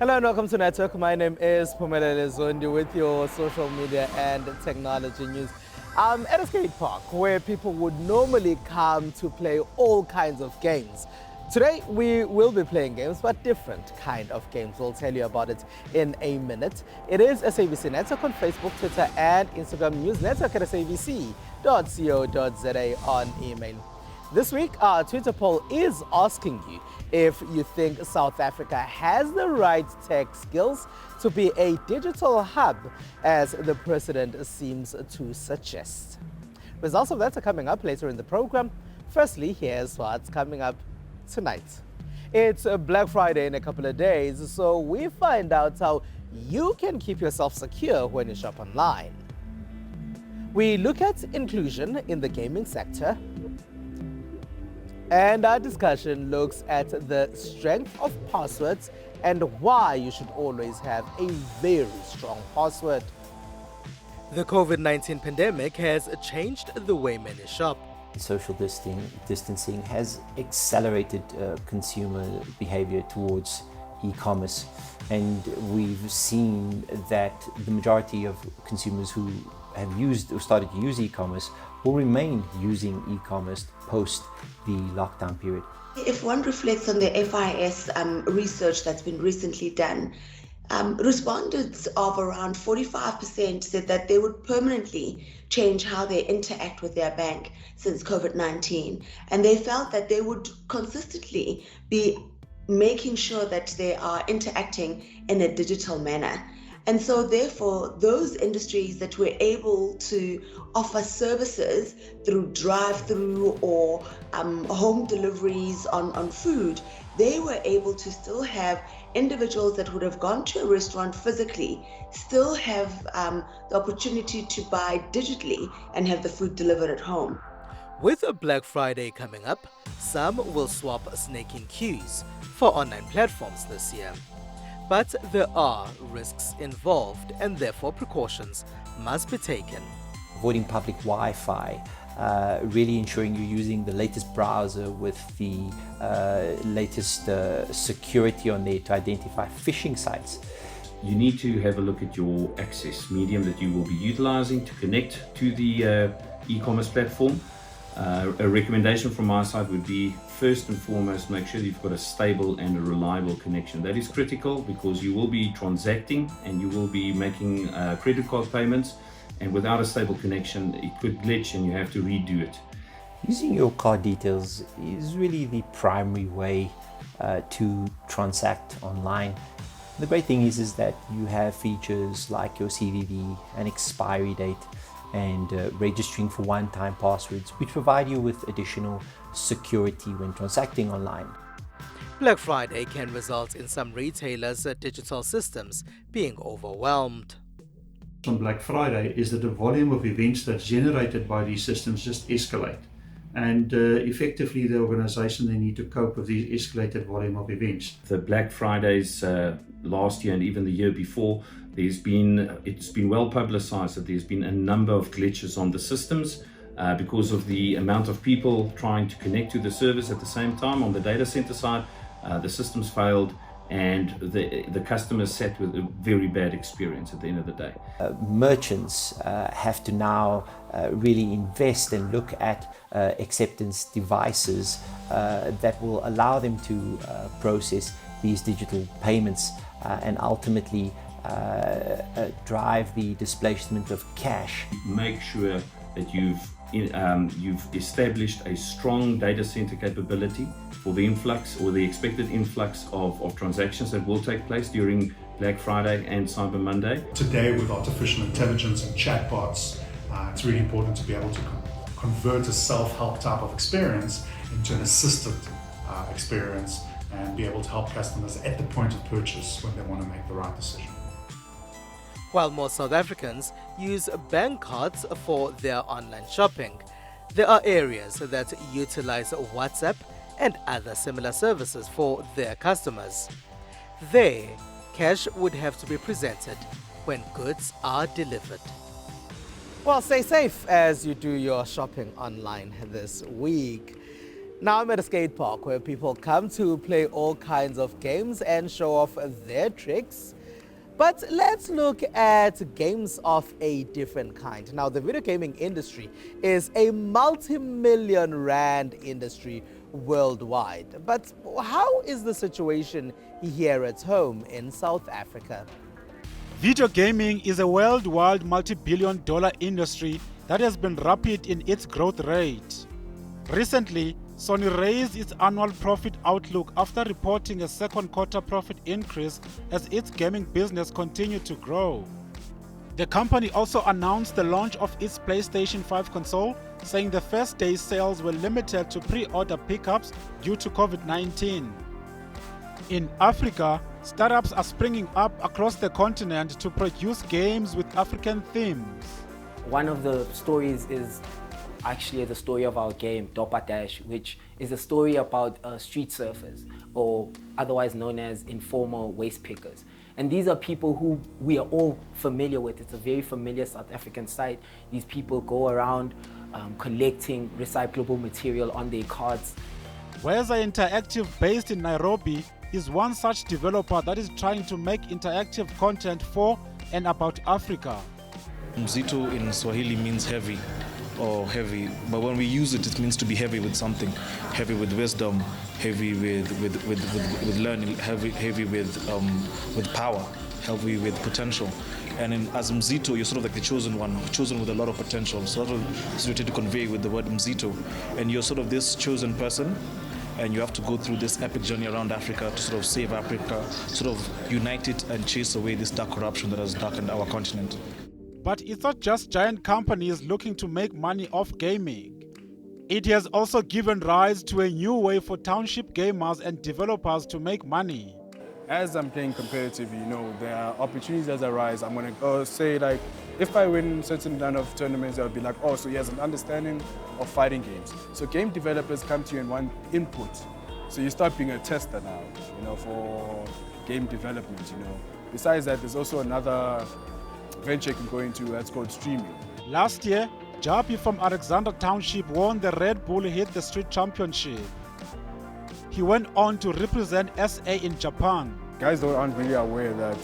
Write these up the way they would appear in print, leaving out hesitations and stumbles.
Hello and welcome to Network. My name is Pumelele Zondi with your social media and technology news. I'm at a skate park where people would normally come to play all kinds of games. Today we will be playing games, but different kind of games. We'll tell you about it in a minute. It is SABC Network on Facebook, Twitter and Instagram. News Network at sabc.co.za on email. This week, our Twitter poll is asking you if you think South Africa has the right tech skills to be a digital hub, as the president seems to suggest. Results of that are coming up later in the program. Firstly, here's what's coming up tonight. It's Black Friday in a couple of days, so we find out how you can keep yourself secure when you shop online. We look at inclusion in the gaming sector. And our discussion looks at the strength of passwords and why you should always have a very strong password. The COVID-19 pandemic has changed the way many shop. Social distancing has accelerated consumer behavior towards e-commerce, and we've seen that the majority of consumers who have used or started to use e-commerce will remain using e-commerce post the lockdown period. If one reflects on the FIS research that's been recently done, respondents of around 45% said that they would permanently change how they interact with their bank since COVID-19. And they felt that they would consistently be making sure that they are interacting in a digital manner. And so therefore, those industries that were able to offer services through drive-through or home deliveries on food, they were able to still have individuals that would have gone to a restaurant physically, still have the opportunity to buy digitally and have the food delivered at home. With a Black Friday coming up, some will swap snaking queues for online platforms this year. But there are risks involved and therefore precautions must be taken. Avoiding public Wi-Fi, really ensuring you're using the latest browser with the latest security on there to identify phishing sites. You need to have a look at your access medium that you will be utilizing to connect to the e-commerce platform. A recommendation from my side would be, first and foremost, make sure that you've got a stable and a reliable connection. That is critical because you will be transacting and you will be making credit card payments, and without a stable connection it could glitch and you have to redo it. Using your card details is really the primary way to transact online. The great thing is that you have features like your CVV, an expiry date, and registering for one-time passwords, which provide you with additional security when transacting online. Black Friday can result in some retailers' digital systems being overwhelmed. On Black Friday is that the volume of events that's generated by these systems just escalate. And effectively the organization, they need to cope with the escalated volume of events. The Black Fridays last year and even the year before, it's been well publicized that there's been a number of glitches on the systems because of the amount of people trying to connect to the service at the same time. On the data center side, the systems failed and the customers sat with a very bad experience at the end of the day. Merchants have to now really invest and look at acceptance devices that will allow them to process these digital payments and ultimately drive the displacement of cash. Make sure that you've established a strong data center capability for the influx or the expected influx of transactions that will take place during Black Friday and Cyber Monday. Today, with artificial intelligence and chatbots, it's really important to be able to convert a self-help type of experience into an assisted experience and be able to help customers at the point of purchase when they want to make the right decision. While most South Africans use bank cards for their online shopping, there are areas that utilize WhatsApp and other similar services for their customers. There, cash would have to be presented when goods are delivered. Well, stay safe as you do your shopping online this week. Now I'm at a skate park where people come to play all kinds of games and show off their tricks. But let's look at games of a different kind. Now, the video gaming industry is a multi-million rand industry worldwide. But how is the situation here at home in South Africa? Video gaming is a worldwide multi-billion-dollar industry that has been rapid in its growth rate. Recently, Sony raised its annual profit outlook after reporting a second quarter profit increase as its gaming business continued to grow. The company also announced the launch of its PlayStation 5 console, saying the first day sales were limited to pre-order pickups due to COVID-19. In Africa, startups are springing up across the continent to produce games with African themes. One of the stories is actually the story of our game, Dopa Dash, which is a story about street surfers, or otherwise known as informal waste pickers. And these are people who we are all familiar with. It's a very familiar South African sight. These people go around collecting recyclable material on their carts. Weza Interactive, based in Nairobi, is one such developer that is trying to make interactive content for and about Africa. Mzito in Swahili means heavy or heavy, but when we use it, it means to be heavy with something, heavy with wisdom, heavy with learning, heavy with power, heavy with potential. And as Mzito, you're sort of like the chosen one, chosen with a lot of potential. So that's what we try to convey with the word Mzito. And you're sort of this chosen person, and you have to go through this epic journey around Africa to sort of save Africa, sort of unite it and chase away this dark corruption that has darkened our continent. But it's not just giant companies looking to make money off gaming. It has also given rise to a new way for township gamers and developers to make money. As I'm playing competitive, there are opportunities that arise. I'm going to say, like, if I win certain kind of tournaments, I'll be like, oh, so he has an understanding of fighting games. So game developers come to you and want input. So you start being a tester now, for game development, Besides that, there's also another venture you can go into that's called streaming. Last year, Jabi from Alexander Township won the Red Bull Hit the Street Championship. He went on to represent SA in Japan. Guys aren't really aware that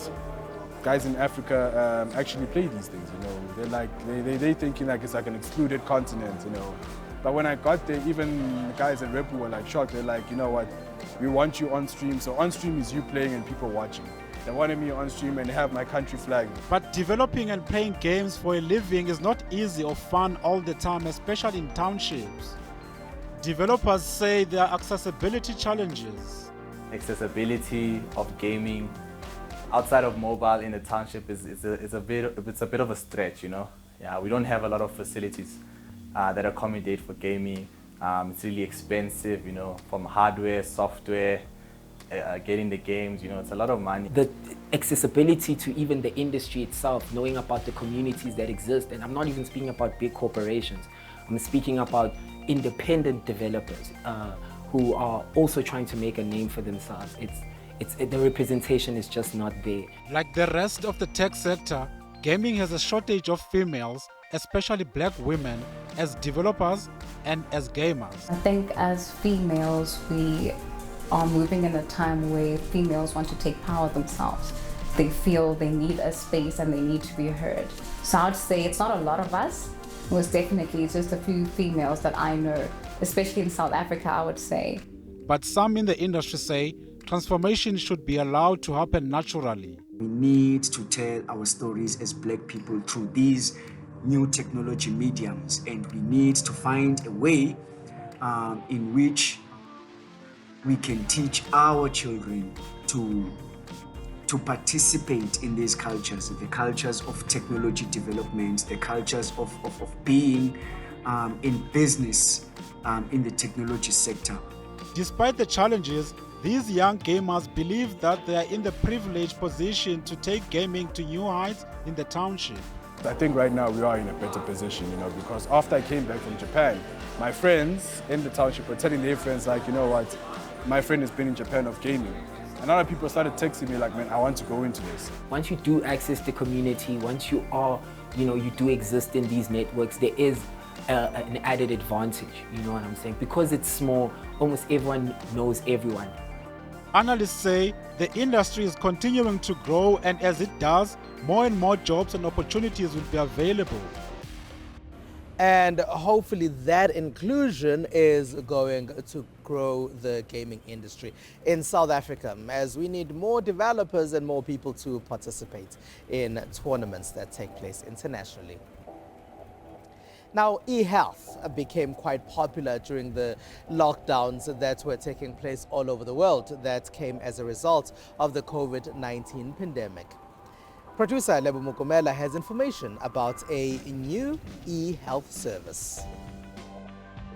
guys in Africa actually play these things, They're thinking like it's like an excluded continent, But when I got there, even the guys at Red Bull were like shocked. They're like, you know what, we want you on stream. So on stream is you playing and people watching. They wanted me on stream and have my country flag. But developing and playing games for a living is not easy or fun all the time, especially in townships. Developers say there are accessibility challenges. Accessibility of gaming outside of mobile in the township is a bit of a stretch, Yeah, we don't have a lot of facilities that accommodate for gaming. It's really expensive, from hardware, software, getting the games, it's a lot of money. The accessibility to even the industry itself, knowing about the communities that exist, and I'm not even speaking about big corporations, I'm speaking about independent developers who are also trying to make a name for themselves. The representation is just not there. Like the rest of the tech sector, gaming has a shortage of females, especially black women, as developers and as gamers. I think as females, we are moving in a time where females want to take power themselves. They feel they need a space and they need to be heard. So I'd say it's not a lot of us. Most definitely, it's just a few females that I know, especially in South Africa, I would say. But some in the industry say transformation should be allowed to happen naturally. We need to tell our stories as black people through these new technology mediums, and we need to find a way in which we can teach our children to participate in these cultures, the cultures of technology development, the cultures of being in business in the technology sector. Despite the challenges, these young gamers believe that they are in the privileged position to take gaming to new heights in the township. I think right now we are in a better position, because after I came back from Japan, my friends in the township were telling their friends, like, you know what, my friend has been in Japan of gaming. And other people started texting me like, man, I want to go into this. Once you do access the community, once you are, you do exist in these networks, there is an added advantage, you know what I'm saying? Because it's small, almost everyone knows everyone. Analysts say the industry is continuing to grow, and as it does, more and more jobs and opportunities will be available. And hopefully that inclusion is going to grow the gaming industry in South Africa, as we need more developers and more people to participate in tournaments that take place internationally. Now, e-health became quite popular during the lockdowns that were taking place all over the world that came as a result of the COVID-19 pandemic. Producer Lebo Mukumela has information about a new e-health service.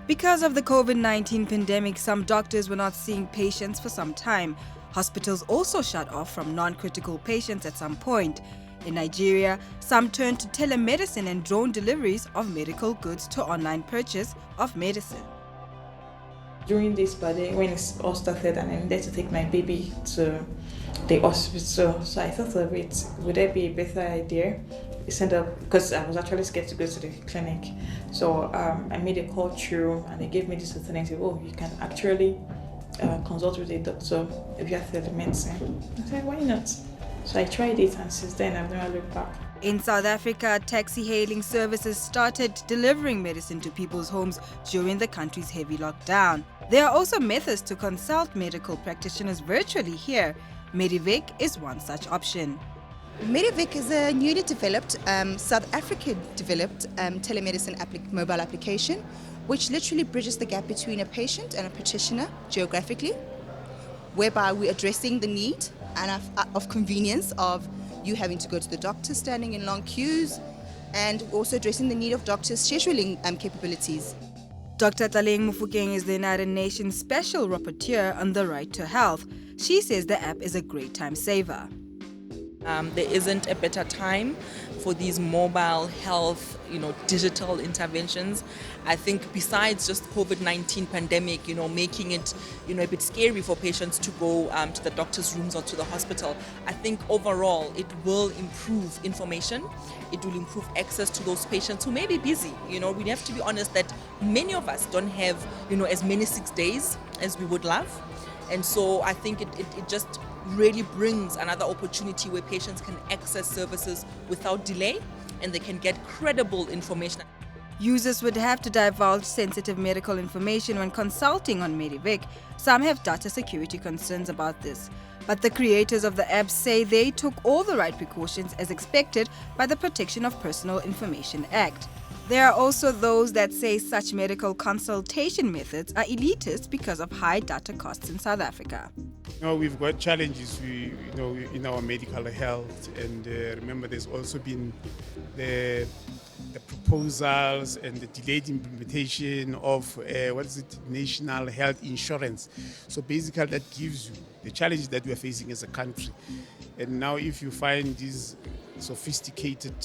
Because of the COVID-19 pandemic, some doctors were not seeing patients for some time. Hospitals also shut off from non-critical patients at some point. In Nigeria, some turned to telemedicine and drone deliveries of medical goods to online purchase of medicine. During this birthday, when it all started and I needed to take my baby to the hospital, so I thought, wait, would that be a better idea? Instead of, because I was actually scared to go to the clinic. So I made a call through and they gave me this alternative. Oh, you can actually consult with a doctor if you have telemedicine. I said, why not? So I tried it, and since then I've never looked back. In South Africa, taxi-hailing services started delivering medicine to people's homes during the country's heavy lockdown. There are also methods to consult medical practitioners virtually here. Medivic is one such option. Medivic is a newly developed, South African-developed telemedicine mobile application, which literally bridges the gap between a patient and a practitioner geographically, whereby we're addressing the need and of convenience of you having to go to the doctor, standing in long queues, and also addressing the need of doctors' scheduling capabilities. Dr. Tlaleng Mofokeng is the United Nations Special Rapporteur on the Right to Health. She says the app is a great time saver. There isn't a better time for these mobile health, digital interventions. I think besides just COVID-19 pandemic, making it, a bit scary for patients to go to the doctor's rooms or to the hospital, I think overall it will improve information. It will improve access to those patients who may be busy. We have to be honest that many of us don't have, as many 6 days as we would love. And so I think it just really brings another opportunity where patients can access services without delay and they can get credible information. Users would have to divulge sensitive medical information when consulting on Medivic. Some have data security concerns about this. But the creators of the app say they took all the right precautions as expected by the Protection of Personal Information Act. There are also those that say such medical consultation methods are elitist because of high data costs in South Africa. We've got challenges, in our medical health, and remember, there's also been the proposals and the delayed implementation of national health insurance. So basically, that gives you the challenge that we are facing as a country. And now, if you find these sophisticated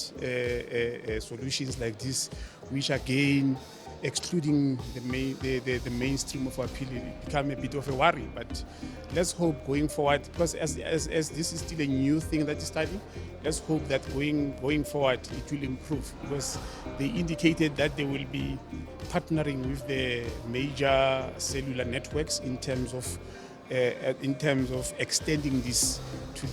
solutions like this, which again excluding the mainstream of our appeal, it become a bit of a worry. But let's hope going forward, because as this is still a new thing that is starting, let's hope that going forward it will improve, because they indicated that they will be partnering with the major cellular networks in terms of extending this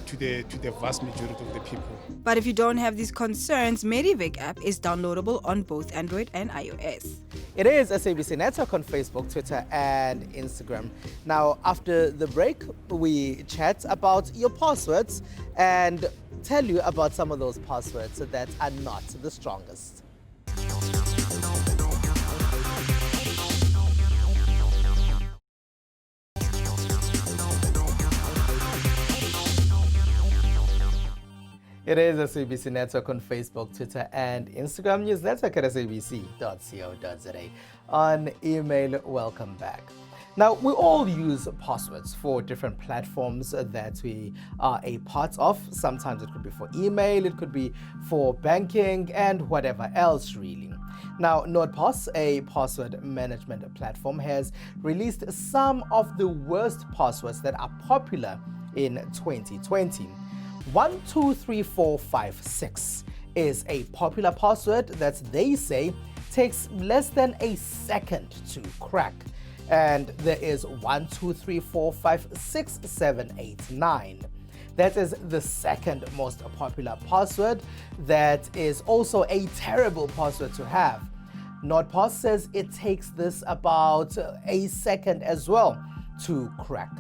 to the vast majority of the people. But if you don't have these concerns, Medivic app is downloadable on both Android and iOS. It is SABC Network on Facebook, Twitter and Instagram. Now, after the break, we chat about your passwords and tell you about some of those passwords that are not the strongest. It is SABC Network on Facebook, Twitter, and Instagram. News Network at sabc.co.za. On email, welcome back. Now, we all use passwords for different platforms that we are a part of. Sometimes it could be for email, it could be for banking, and whatever else, really. Now, NordPass, a password management platform, has released some of the worst passwords that are popular in 2020. 123456 is a popular password that they say takes less than a second to crack. And there is 1, 2, 3, 4, 5, 6, 7, 8, 9. That is the second most popular password. That is also a terrible password to have. NordPass says it takes this about a second as well to crack.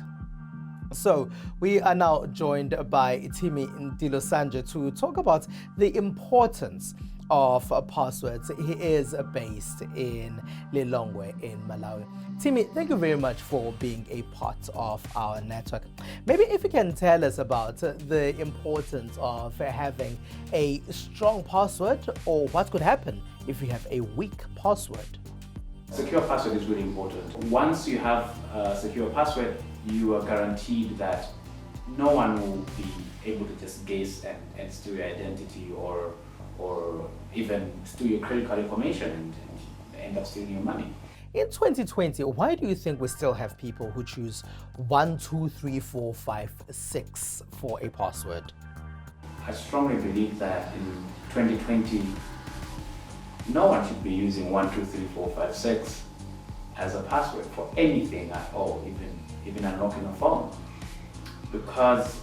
So we are now joined by Timmy Ndilosanje to talk about the importance of passwords. He is based in Lilongwe in Malawi. Timmy, thank you very much for being a part of our network. Maybe if you can tell us about the importance of having a strong password, or what could happen if you have a weak password. Secure password is really important. Once you have a secure password, you are guaranteed that no one will be able to just guess and steal your identity or even steal your credit card information and end up stealing your money. In 2020, why do you think we still have people who choose 1, 2, 3, 4, 5, 6 for a password? I strongly believe that in 2020, no one should be using 1, 2, 3, 4, 5, 6 as a password for anything at all, even unlocking a phone, because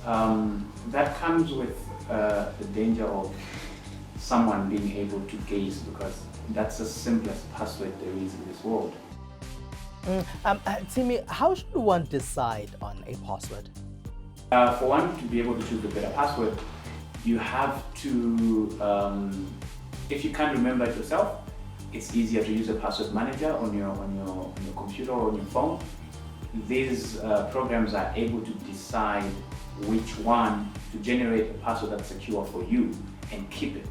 that comes with the danger of someone being able to guess, because that's the simplest password there is in this world. Timmy, how should one decide on a password? For one to be able to choose a better password, you have to, if you can't remember it yourself, it's easier to use a password manager on your computer or on your phone. These programs are able to decide which one to generate a password that's secure for you and keep it.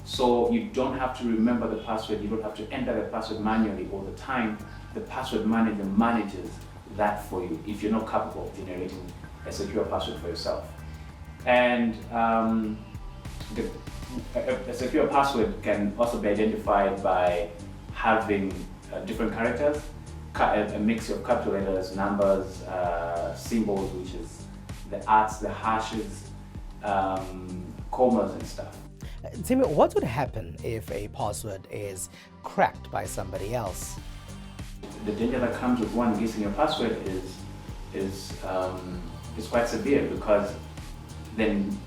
So you don't have to remember the password, you don't have to enter the password manually all the time. The password manager manages that for you if you're not capable of generating a secure password for yourself. And a secure password can also be identified by having different characters, a mix of capital letters, numbers, symbols, which is the arts, the hashes, commas and stuff. Timmy, what would happen if a password is cracked by somebody else? The danger that comes with one guessing your password is quite severe, because then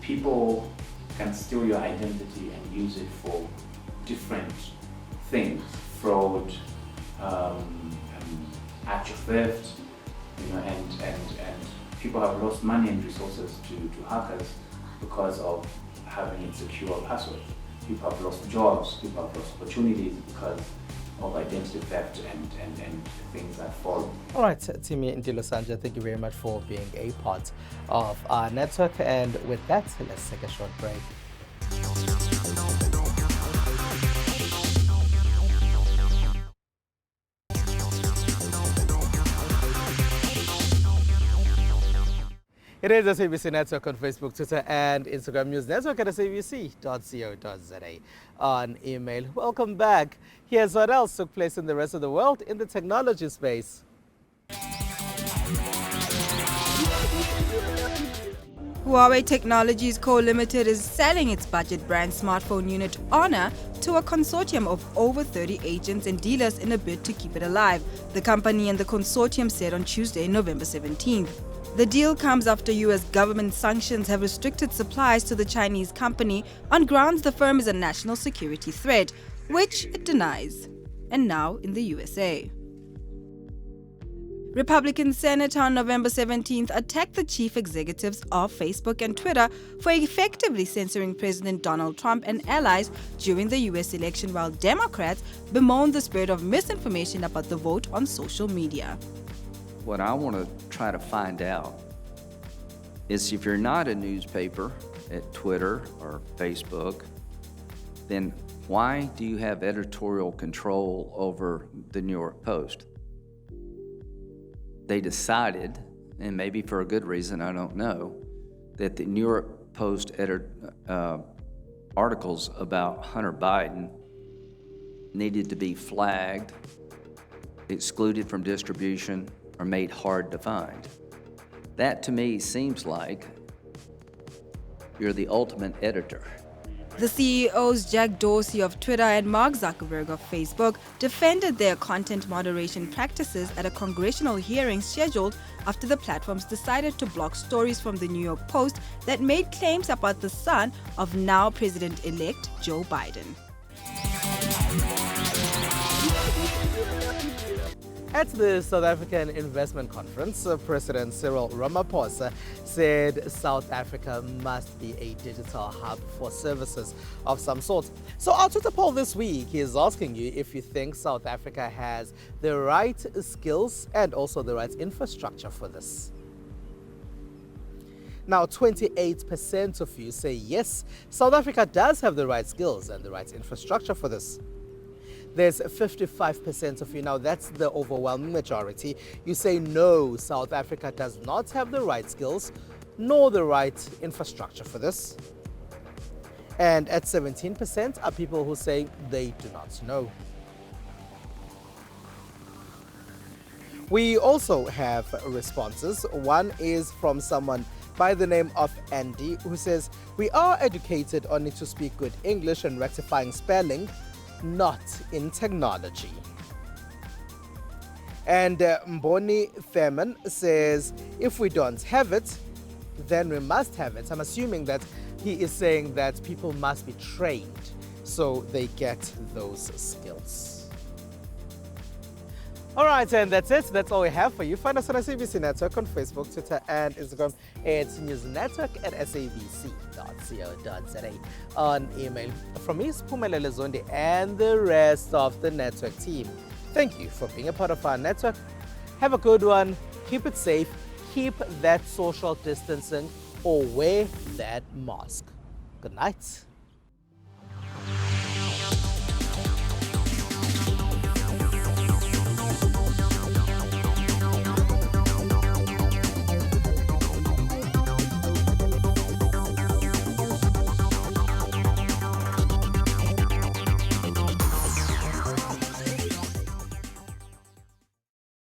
people can steal your identity and use it for different things, fraud, actual theft, and people have lost money and resources to hackers because of having insecure passwords. People have lost jobs, people have lost opportunities because of identity theft and things that follow. All right, Timmy Ndilosanje, thank you very much for being a part of our network. And with that, let's take a short break. It is the SABC Network on Facebook, Twitter, and Instagram. News Network at sabc.co.za. On email. Welcome back. Here's what else took place in the rest of the world in the technology space. Huawei Technologies Co. Limited is selling its budget brand smartphone unit Honor to a consortium of over 30 agents and dealers in a bid to keep it alive, the company and the consortium said on Tuesday, November 17th. The deal comes after U.S. government sanctions have restricted supplies to the Chinese company on grounds the firm is a national security threat, which it denies. And now in the USA. Republican Senator on November 17th attacked the chief executives of Facebook and Twitter for effectively censoring President Donald Trump and allies during the U.S. election, while Democrats bemoaned the spread of misinformation about the vote on social media. What I want to try to find out is, if you're not a newspaper at Twitter or Facebook, then why do you have editorial control over the New York Post? They decided, and maybe for a good reason, I don't know, that the New York Post articles about Hunter Biden needed to be flagged, excluded from distribution, or made hard to find. That to me seems like you're the ultimate editor. The CEOs Jack Dorsey of Twitter and Mark Zuckerberg of Facebook defended their content moderation practices at a congressional hearing scheduled after the platforms decided to block stories from the New York Post that made claims about the son of now President-elect Joe Biden. At the South African Investment Conference, President Cyril Ramaphosa said South Africa must be a digital hub for services of some sort. So our Twitter poll this week is asking you if you think South Africa has the right skills and also the right infrastructure for this. Now, 28% of you say yes, South Africa does have the right skills and the right infrastructure for this. There's 55% of you, now that's the overwhelming majority. You say no, South Africa does not have the right skills nor the right infrastructure for this. And at 17% are people who say they do not know. We also have responses. One is from someone by the name of Andy, who says, we are educated only to speak good English and rectifying spelling, not in technology. And Mboni Thurman says, if we don't have it, then we must have it. I'm assuming that he is saying that people must be trained so they get those skills. All right, and that's it. That's all we have for you. Find us on SABC Network on Facebook, Twitter, and Instagram. It's newsnetwork@sabc.co.za. On email. From me, Spumelele Zondi, and the rest of the network team. Thank you for being a part of our network. Have a good one. Keep it safe. Keep that social distancing or wear that mask. Good night.